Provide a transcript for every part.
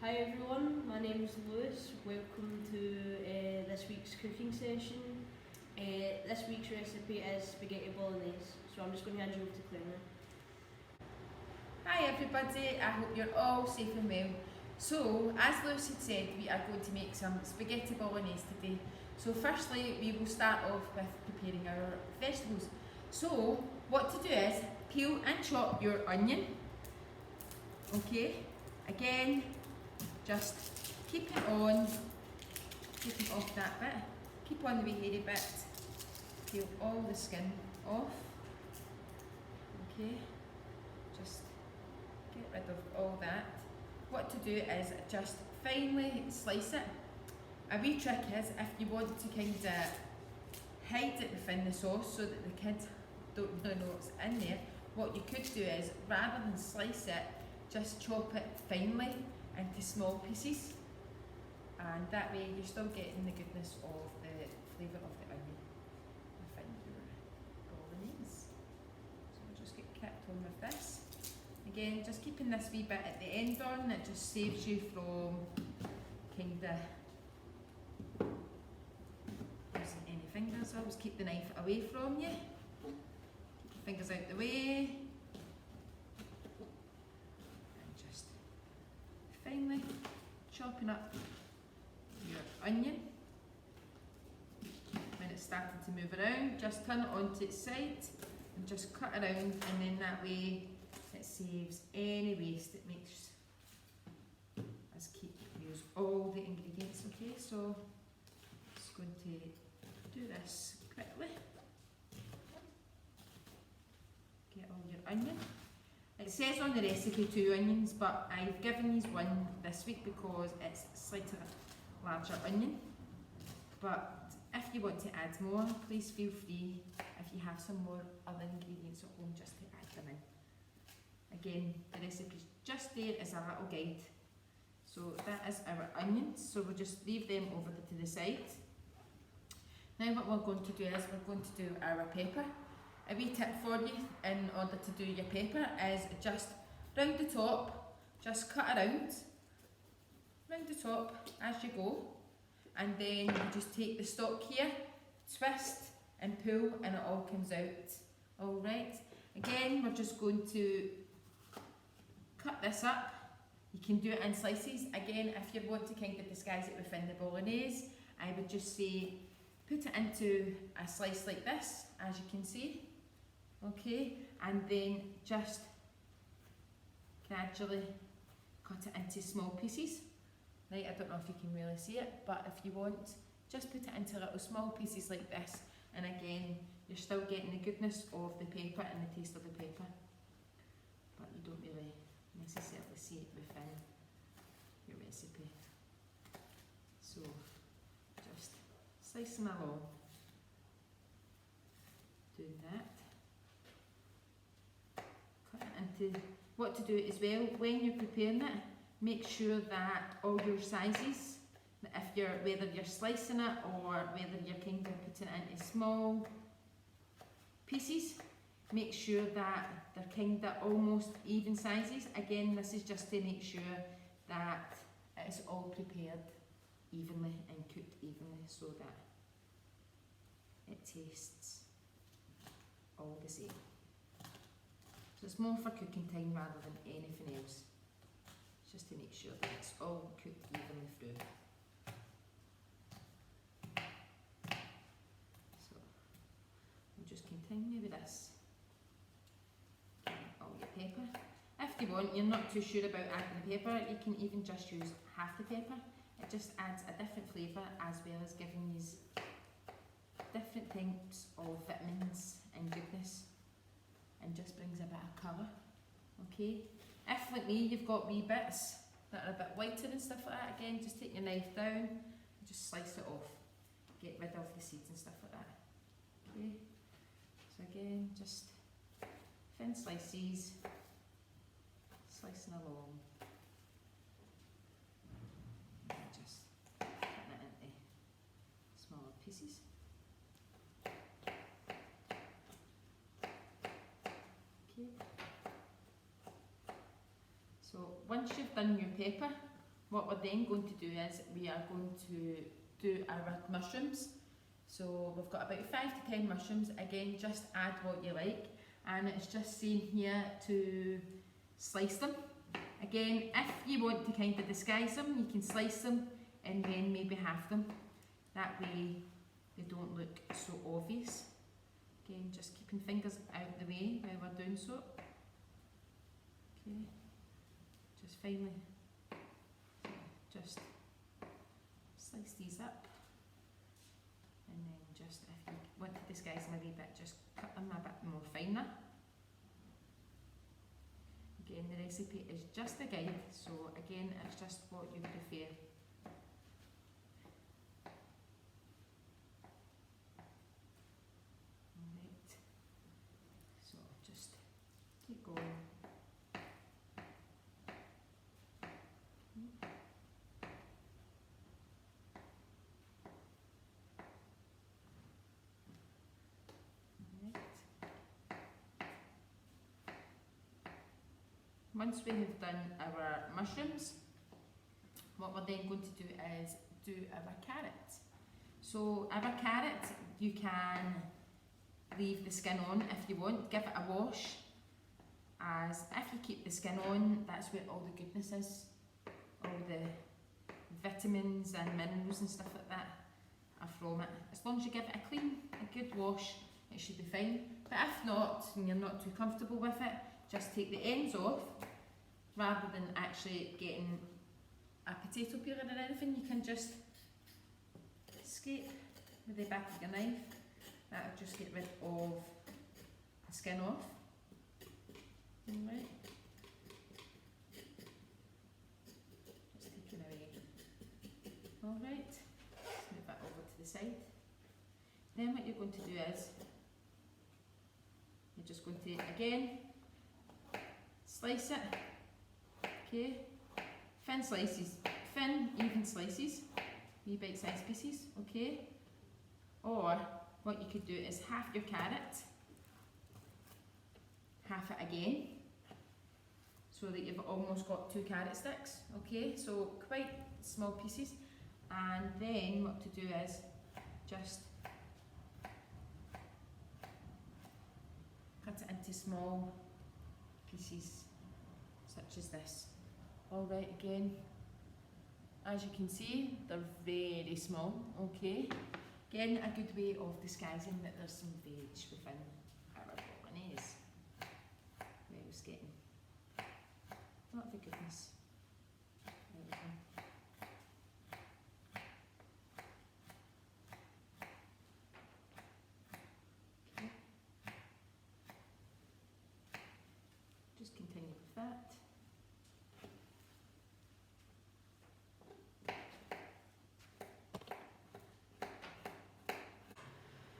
Hi everyone, my name is Lewis. Welcome to this week's cooking session. This week's recipe is spaghetti bolognese, so I'm just going to hand you over to Claire now. Hi everybody, I hope you're all safe and well. So, as Lewis had said, we are going to make some spaghetti bolognese today. So firstly, we will start off with preparing our vegetables. So, what to do is, peel and chop your onion. Okay, again, just keeping off that bit, keep on the wee hairy bit, peel all the skin off. Okay, just get rid of all that. What to do is just finely slice it. A wee trick is, if you want to kind of hide it within the sauce so that the kids don't really know what's in there, what you could do is, rather than slice it, just chop it finely into small pieces, and that way you're still getting the goodness of the flavour of the onion within your bolognese. So we'll just get kept on with this. Again, just keeping this wee bit at the end on, it just saves you from kind of using any fingers. Always keep the knife away from you. Keep your fingers out the way. And just finely chopping up your onion. When it's starting to move around, just turn it onto its side and just cut around, and then that way it saves any waste. It makes us use all the ingredients. Okay, so just going to do this quickly. Get all your onion. It says on the recipe 2 onions, but I've given these one this week because it's slightly larger onion. But if you want to add more, please feel free, if you have some more other ingredients at home, just to add them in. Again, the recipe is just there as a little guide. So that is our onions, so we'll just leave them over to the side. Now what we're going to do is we're going to do our pepper. A wee tip for you in order to do your pepper is just round the top, just cut around the top as you go, and then you just take the stalk here, twist and pull, and it all comes out. Alright, again we're just going to cut this up. You can do it in slices. Again, if you want to kind of disguise it within the bolognese, I would just say put it into a slice like this, as you can see. Okay, and then just gradually cut it into small pieces. Right, I don't know if you can really see it, but if you want, just put it into little small pieces like this, and again, you're still getting the goodness of the pepper and the taste of the pepper, but you don't really necessarily see it within your recipe. So just slice them along, doing that. Cut it into, what to do as well, when you're preparing it, make sure that all your sizes, whether you're slicing it or whether you're kind of putting it into small pieces, make sure that they're kind of almost even sizes. Again, this is just to make sure that it's all prepared evenly and cooked evenly so that it tastes all the same. So it's more for cooking time rather than anything else. Just to make sure that it's all cooked evenly through. So we'll just continue with this. All your pepper. If you want, you're not too sure about adding the pepper, you can even just use half the pepper. It just adds a different flavour, as well as giving these different types of vitamins and goodness, and just brings a bit of colour. Okay, if like me you've got wee bits that are a bit whiter and stuff like that, again just take your knife down and just slice it off, get rid of the seeds and stuff like that. Okay, so again just thin slices, slicing along, and just cutting it into smaller pieces. Okay. So once you've done your pepper, what we're then going to do is we are going to do our mushrooms. So we've got about 5 to 10 mushrooms. Again, just add what you like, and it's just saying here to slice them. Again, if you want to kind of disguise them, you can slice them and then maybe halve them. That way they don't look so obvious. Again, just keeping fingers out the way while we're doing so. Okay, just finally, just slice these up, and then just if you want to disguise them a wee bit, just cut them a bit more finer. Again, the recipe is just a guide, so again, it's just what you prefer. Alright, so just keep going. Once we have done our mushrooms, what we're then going to do is do our carrot. So our carrot, you can leave the skin on if you want, give it a wash, as if you keep the skin on, that's where all the goodness is, all the vitamins and minerals and stuff like that are from it. As long as you give it a clean, a good wash, it should be fine. But if not, and you're not too comfortable with it, just take the ends off. Rather than actually getting a potato peeler or anything, you can just scrape with the back of your knife. That'll just get rid of the skin off. Alright. Just take it away. Alright. Just move that over to the side. Then what you're going to do is, you're just going to, again, slice it. Okay, thin slices, thin even slices, wee bite-sized pieces, okay? Or what you could do is half your carrot, half it again, so that you've almost got 2 carrot sticks, okay? So quite small pieces, and then what to do is just cut it into small pieces, such as this. Alright, again, as you can see, they're very small, okay? Again, a good way of disguising that there's some veg within our bolognese. Where I was getting a lot of the goodness out of them. Okay. Just continue with that.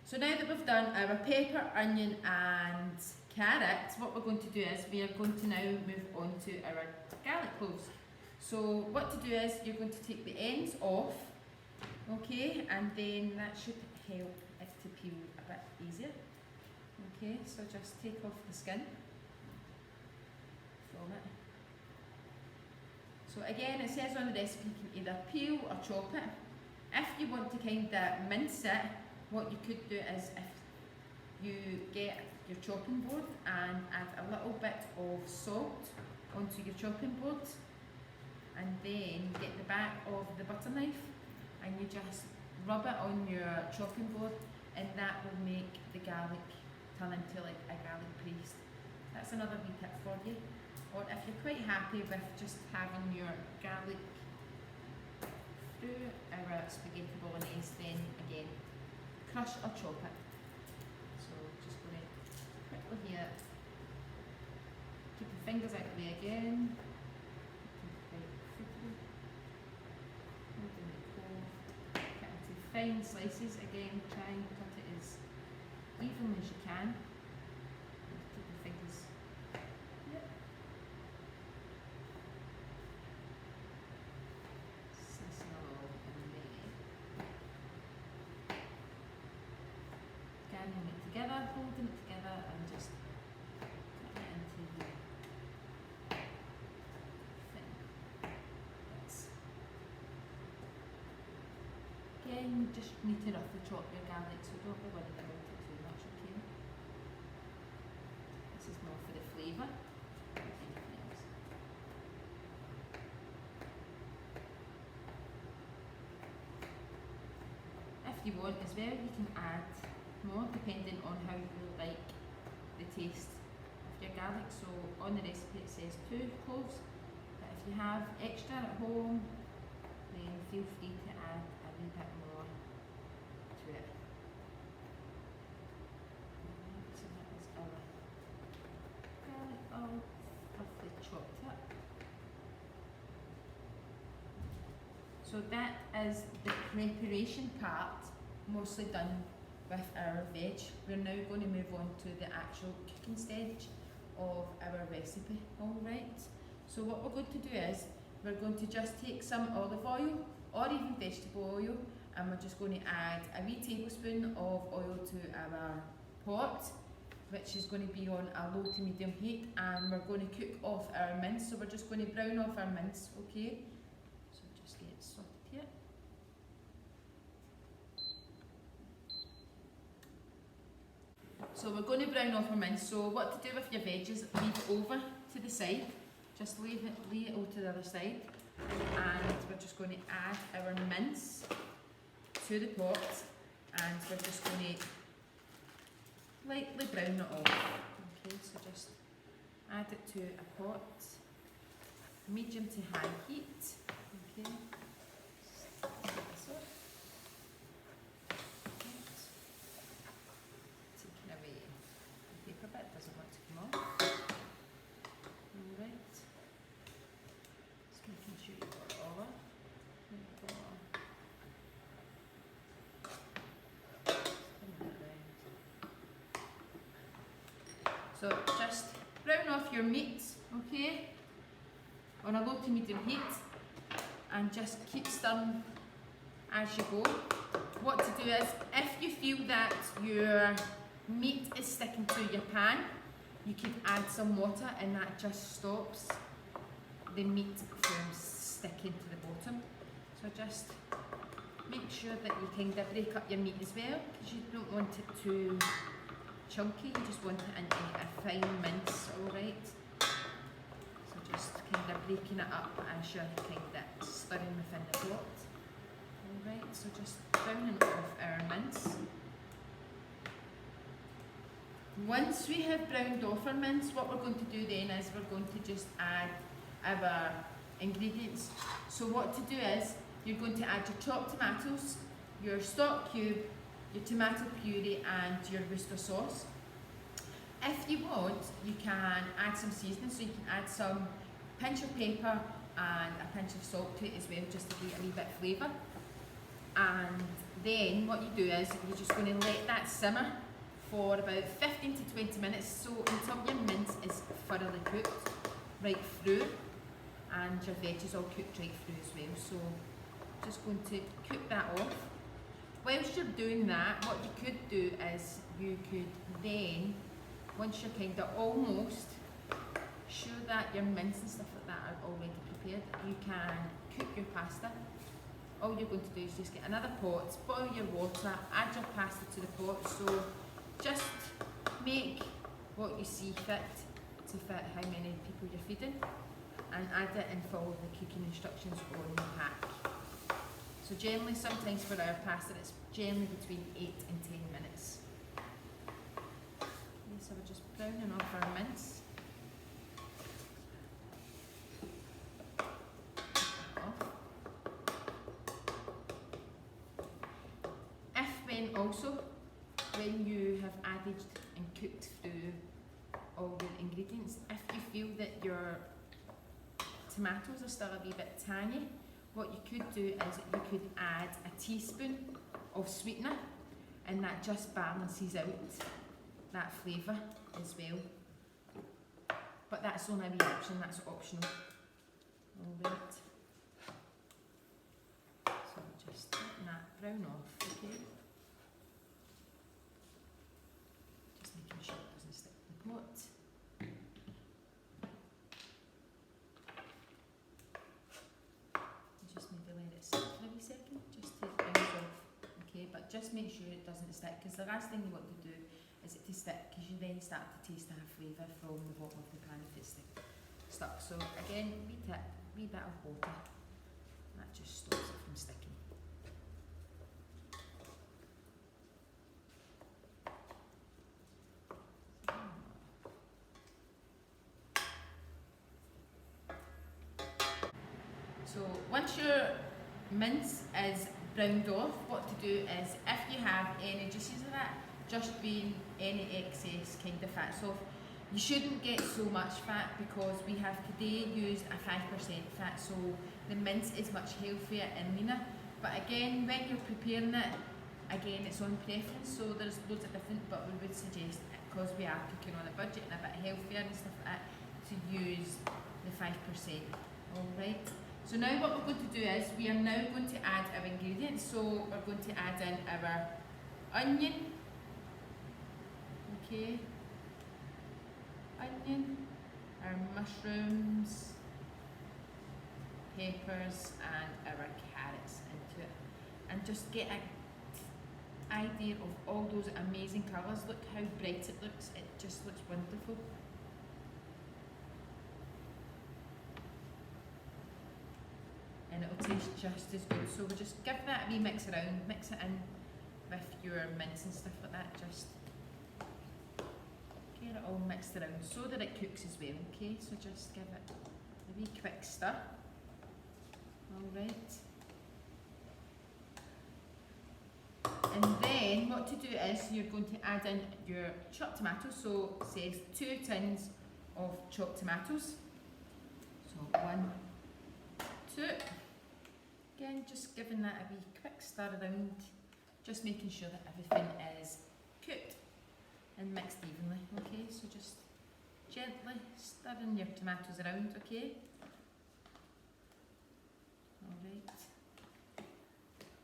So now that we've done our pepper, onion and carrot, what we're going to do is we are going to now move on to our garlic cloves. So what to do is you're going to take the ends off, okay, and then that should help it to peel a bit easier. Okay, so just take off the skin from it. So again, it says on the recipe you can either peel or chop it. If you want to kind of mince it, what you could do is if you get your chopping board and add a little bit of salt onto your chopping board, and then get the back of the butter knife and you just rub it on your chopping board, and that will make the garlic turn into like a garlic paste. That's another wee tip for you. Or if you're quite happy with just having your garlic through our spaghetti bolognese, then again, crush or chop it. So just going to quickly here, keep your fingers out of the way again. Cut into fine slices again, try and cut it as evenly as you can. Keep your fingers. Yep. Slicing along and then gathering it together, holding it together, and just cutting it into the thin bits. then just need to roughly chop your garlic, so don't be worried about it too much, okay? This is more for the flavour than anything else. If you want as well, you can add more depending on how you like the taste of your garlic. So on the recipe it says 2 cloves, but if you have extra at home, then feel free to add a wee bit more to it. So that is our garlic all roughly chopped up. So that is the preparation part, mostly done with our veg. We're now going to move on to the actual cooking stage of our recipe. Alright, so what we're going to do is we're going to just take some olive oil or even vegetable oil, and we're just going to add a wee tablespoon of oil to our pot, which is going to be on a low to medium heat, and we're going to cook off our mince. So we're just going to brown off our mince, okay? So just get it sorted here. So we're going to brown off our mince. So what to do with your veggies, leave it over to the side. Just lay it over to the other side. And we're just going to add our mince to the pot. And we're just going to lightly brown it off. Okay, so just add it to a pot. Medium to high heat. Okay. Doesn't want to come off. Alright. Just making sure you've got it all up. So just brown off your meat, okay, on a low to medium heat, and just keep stirring as you go. What to do is, if you feel that your meat is sticking to your pan, you can add some water, and that just stops the meat from sticking to the bottom. So just make sure that you kind of break up your meat as well, because you don't want it too chunky, you just want it into a fine mince, alright? So just kind of breaking it up as you're kind of stirring within the pot. Alright, so just browning off our mince. Once we have browned off our mince, what we're going to do then is we're going to just add our ingredients. So what to do is, you're going to add your chopped tomatoes, your stock cube, your tomato puree and your Worcester sauce. If you want, you can add some seasoning, so you can add some pinch of pepper and a pinch of salt to it as well, just to give it a wee bit of flavour. And then what you do is, you're just going to let that simmer for about 15 to 20 minutes, so until your mince is thoroughly cooked right through and your veg is all cooked right through as well. So just going to cook that off. Whilst you're doing that, what you could do is you could then, once you're kind of almost sure that your mince and stuff like that are already prepared, you can cook your pasta. All you're going to do is just get another pot, boil your water, add your pasta to the pot. So just make what you see fit to fit how many people you're feeding, and add it and follow the cooking instructions on the pack. So generally, sometimes for our pasta, it's generally between 8 and 10 minutes. Okay, so we're just browning off our mince. If when you have added and cooked through all your ingredients, if you feel that your tomatoes are still a wee bit tangy, what you could do is you could add a teaspoon of sweetener, and that just balances out that flavour as well. But that's only a wee option, that's optional. Alright. So just letting that brown off, okay? Just making sure it doesn't stick to the pot. Just maybe let it sit for a wee second, just to bounce off just make sure it doesn't stick, because the last thing you want to do is it to stick, because you then start to taste the flavour from the bottom of the pan if it's stuck. So again, wee bit of water, that just stops it from sticking. So once your mince is browned off, what to do is, if you have any juices of that, just drain any excess kind of fats off. You shouldn't get so much fat because we have today used a 5% fat, so the mince is much healthier and leaner. But again, when you're preparing it, again it's on preference, so there's loads of different, but we would suggest, because we are cooking on a budget and a bit healthier and stuff like that, to use the 5%. Alright. So now what we're going to do is, we are now going to add our ingredients. So we're going to add in our onion, okay, our mushrooms, peppers and our carrots into it. And just get an idea of all those amazing colours. Look how bright it looks, it just looks wonderful. And it'll taste just as good. So we'll just give that a wee mix around, mix it in with your mince and stuff like that, just get it all mixed around so that it cooks as well, okay? So just give it a wee quick stir. Alright. And then what to do is, you're going to add in your chopped tomatoes. So it says 2 tins of chopped tomatoes. So 1, 2. Again, just giving that a wee quick stir around, just making sure that everything is cooked and mixed evenly, okay? So just gently stirring your tomatoes around, okay? Alright.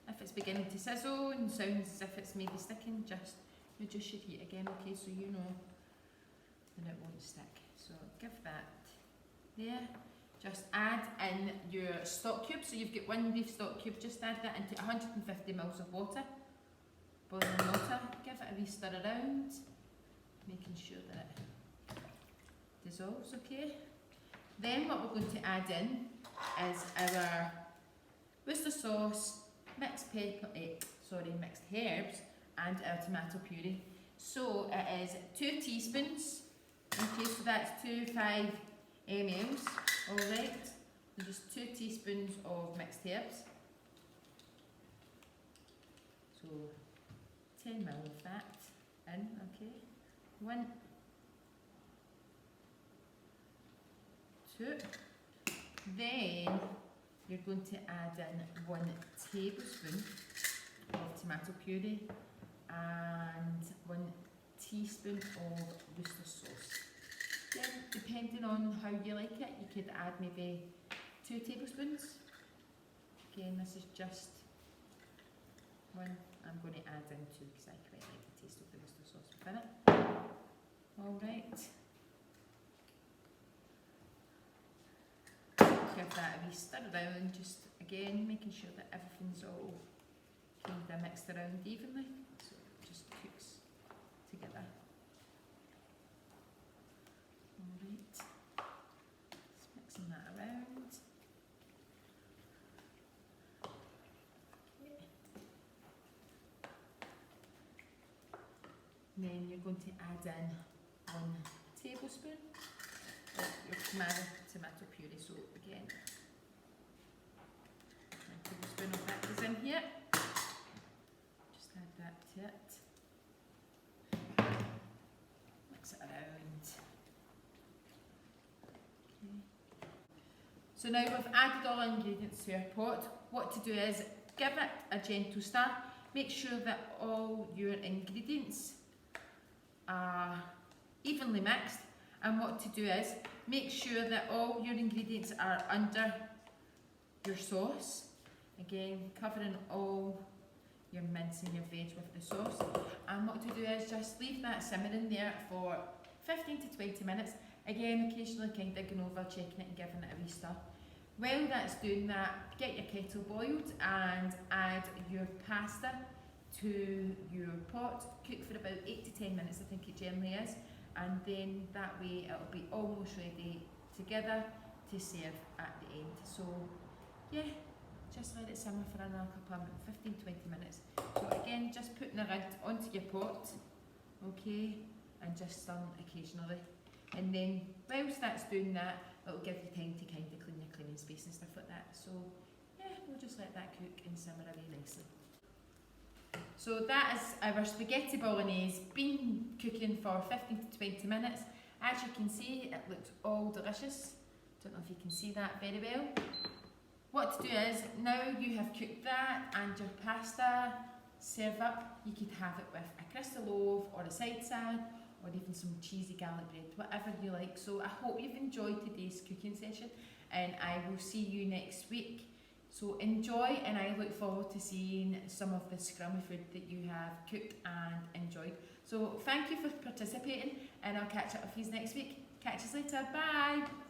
If it's beginning to sizzle and sounds as if it's maybe sticking, just reduce your heat again, okay? So you know that it won't stick. So give that there. Just add in your stock cube. So you've got 1 beef stock cube, just add that into 150 ml of water. Boiling water, give it a wee stir around, making sure that it dissolves, okay? Then what we're going to add in is our Worcester sauce, mixed herbs and our tomato puree. So it is 2 teaspoons, okay, so that's 2 5 mls, alright, and just 2 teaspoons of mixed herbs, so 10 ml of that in, okay, 1, 2, then you're going to add in 1 tablespoon of tomato puree and 1 teaspoon of Worcester sauce. Then, depending on how you like it, you could add maybe 2 tablespoons. Again, this is just 1. I'm going to add in 2 because I quite like the taste of the Worcester sauce within it. Alright. Give that a wee stir around, just again making sure that everything's all kind of mixed around evenly, so it just cooks together. Alright, just mixing that around. Okay. And then you're going to add in 1 tablespoon of your tomato puree. So again, 1 tablespoon of that goes in here. Just add that to it. Mix it around. So now we've added all our ingredients to our pot. What to do is give it a gentle stir. Make sure that all your ingredients are evenly mixed. And what to do is make sure that all your ingredients are under your sauce. Again, covering all your mince and your veg with the sauce. And what to do is just leave that simmering there for 15 to 20 minutes. Again, occasionally kind of going over, checking it and giving it a wee stir. While that's doing that, get your kettle boiled and add your pasta to your pot. Cook for about 8 to 10 minutes, I think it generally is, and then that way it'll be almost ready together to serve at the end. So yeah, just let it simmer for another couple of 15-20 minutes. So again, just putting the lid onto your pot, okay, and just stirring occasionally. And then whilst that's doing that, it'll give you time to kind of clean your cleaning space and stuff like that. So yeah, we'll just let that cook and simmer away nicely. So that is our spaghetti bolognese, been cooking for 15 to 20 minutes. As you can see, it looks all delicious. Don't know if you can see that very well. What to do is, now you have cooked that and your pasta, serve up, you could have it with a crystal loaf or a side salad or even some cheesy garlic bread, whatever you like. So I hope you've enjoyed today's cooking session and I will see you next week. So enjoy, and I look forward to seeing some of the scrummy food that you have cooked and enjoyed. So thank you for participating, and I'll catch up with you next week. Catch you later, bye!